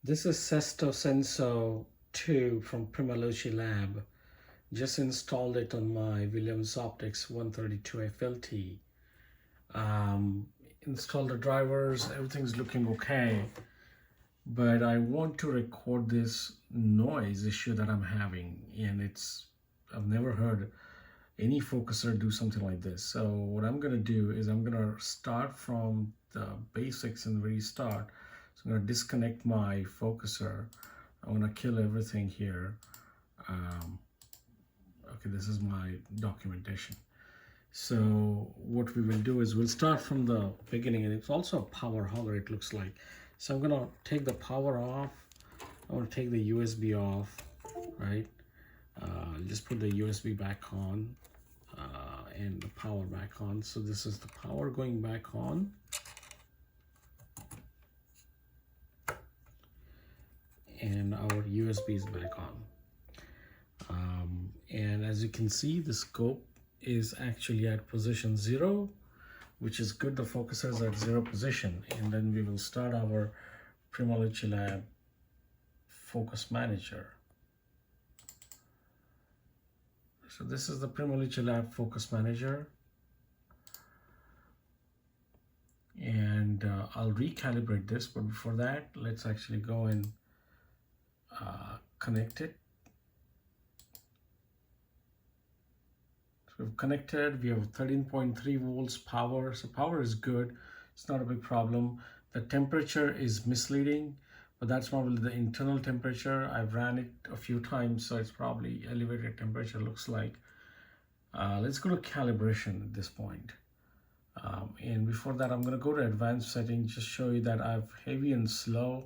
This is Sesto Senso 2 from Primaluci Lab. Just installed it on my Williams Optics 132 FLT. Installed the drivers, everything's looking okay. But I want to record this noise issue that I'm having, and I've never heard any focuser do something like this. So what I'm gonna do is I'm gonna start from the basics and restart. So I'm gonna disconnect my focuser. I'm gonna kill everything here. Okay, this is my documentation. So what we will do is we'll start from the beginning, and it's also a power hogger, it looks like. So I'm gonna take the power off. I want to take the USB off, right? Just put the USB back on and the power back on. So this is the power going back on. And our USB is back on. And as you can see, the scope is actually at position 0, which is good. The focuser is at 0 position. And then we will start our Primaluci Lab Focus Manager. So this is the Primaluci Lab Focus Manager. And I'll recalibrate this, but before that, let's actually go and connect it. So we've connected, we have 13.3 volts power, so power is good, it's not a big problem. The temperature is misleading, but that's probably the internal temperature. I've ran it a few times, so it's probably elevated temperature, looks like. Let's go to calibration at this point. And before that, I'm going to go to advanced settings, just show you that I've heavy and slow.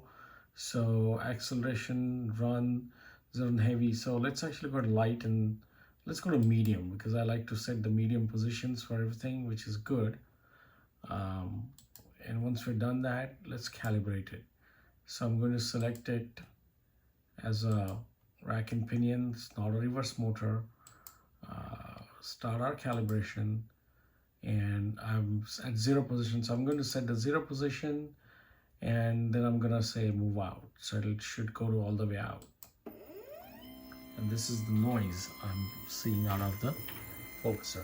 So acceleration, run, zone heavy. So let's actually go to light, and let's go to medium, because I like to set the medium positions for everything, which is good. And once we're done that, let's calibrate it. So I'm going to select it as a rack and pinion. It's not a reverse motor. Start our calibration, and I'm at 0 position. So I'm going to set the 0 position, and then I'm gonna say move out. So it should go to all the way out. And this is the noise I'm seeing out of the focuser.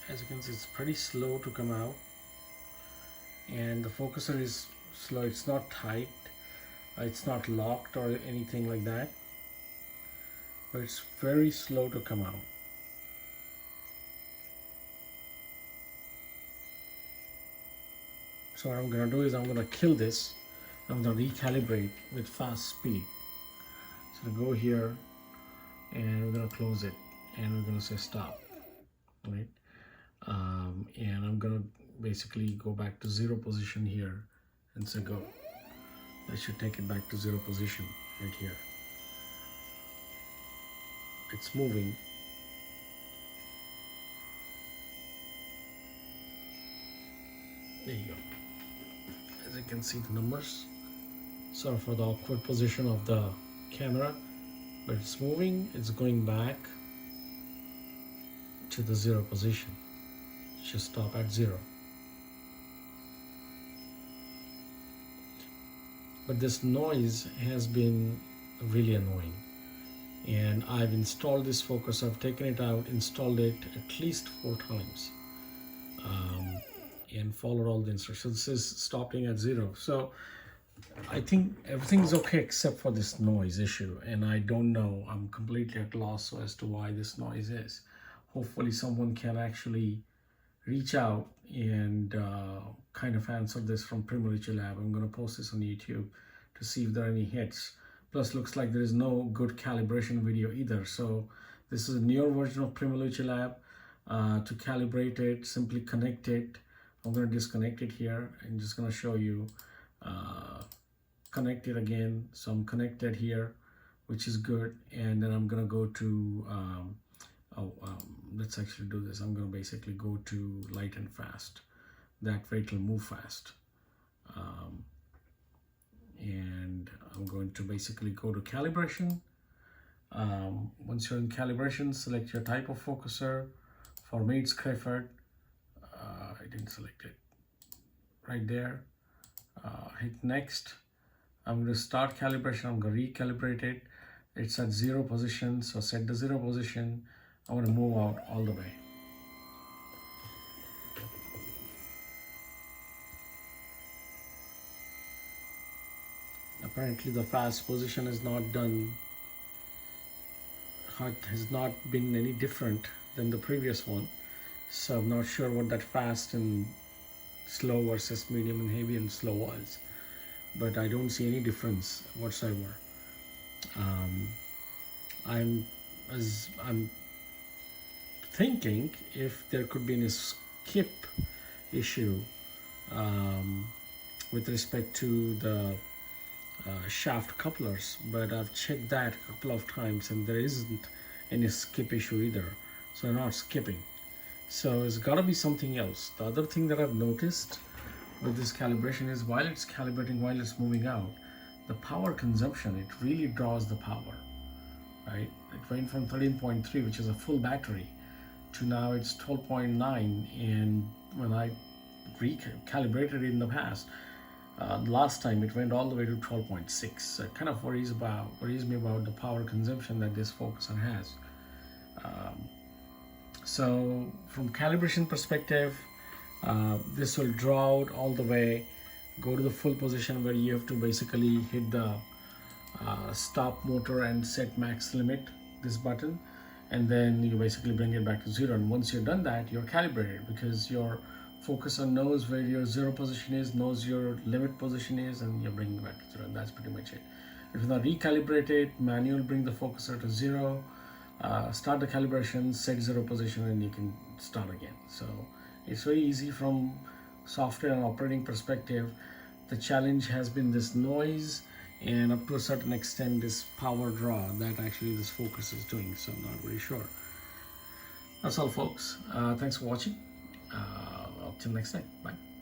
As you can see, it's pretty slow to come out, and the focuser is slow. It's not tight, it's not locked or anything like that, but it's very slow to come out. So what I'm going to do is I'm going to kill this. I'm going to recalibrate with fast speed. So go here, and we're going to close it, and we're going to say stop, right? And I'm going to basically go back to 0 position here and say go. That should take it back to 0 position right here. It's moving. There you go. As you can see the numbers. Sorry for the awkward position of the camera, but it's moving. It's going back to the 0 position. It should stop at 0. But this noise has been really annoying, and I've installed this focus. I've taken it out, installed it at least 4 times, and followed all the instructions. This is stopping at 0. So I think everything is okay except for this noise issue, and I don't know. I'm completely at loss as to why this noise is. Hopefully someone can actually reach out and kind of answer this from Primaluci Lab. I'm going to post this on YouTube to see if there are any hits. Plus, looks like there is no good calibration video either. So this is a newer version of Primaluci Lab. To calibrate it, simply connect it. I'm going to disconnect it here and just going to show you. Connect it again. So I'm connected here, which is good. And then I'm going to go to let's actually do this. I'm going to basically go to light and fast. That way it will move fast. And I'm going to basically go to calibration. Once you're in calibration, select your type of focuser. For me, it's Crayford. I didn't select it. Right there. Hit next. I'm going to start calibration. I'm going to recalibrate it. It's at 0 position, so set the 0 position. I want to move out all the way. Apparently the fast position is not done, has not been any different than the previous one. So I'm not sure what that fast and slow versus medium and heavy and slow was, but I don't see any difference whatsoever. I'm thinking if there could be any skip issue with respect to the shaft couplers, but I've checked that a couple of times and there isn't any skip issue either, so they're not skipping. So it's got to be something else. The other thing that I've noticed with this calibration is while it's calibrating, while it's moving out, the power consumption, it really draws the power, right? It went from 13.3, which is a full battery, to now it's 12.9, and when I recalibrated it in the past, last time it went all the way to 12.6. So it kind of worries me about the power consumption that this focuser has. So from calibration perspective, this will draw out all the way, go to the full position where you have to basically hit the stop motor and set max limit, this button, and then you basically bring it back to 0. And once you've done that, you're calibrated, because your focuser knows where your 0 position is, knows your limit position is, and you're bringing it back to 0, and that's pretty much it. If you want to recalibrate it, manual, bring the focuser to 0, start the calibration, set 0 position, and you can start again. So it's very easy from software and operating perspective. The challenge has been this noise, and up to a certain extent this power draw that actually this focus is doing, so I'm not very sure. That's all, folks. Thanks for watching. Till next time. Bye.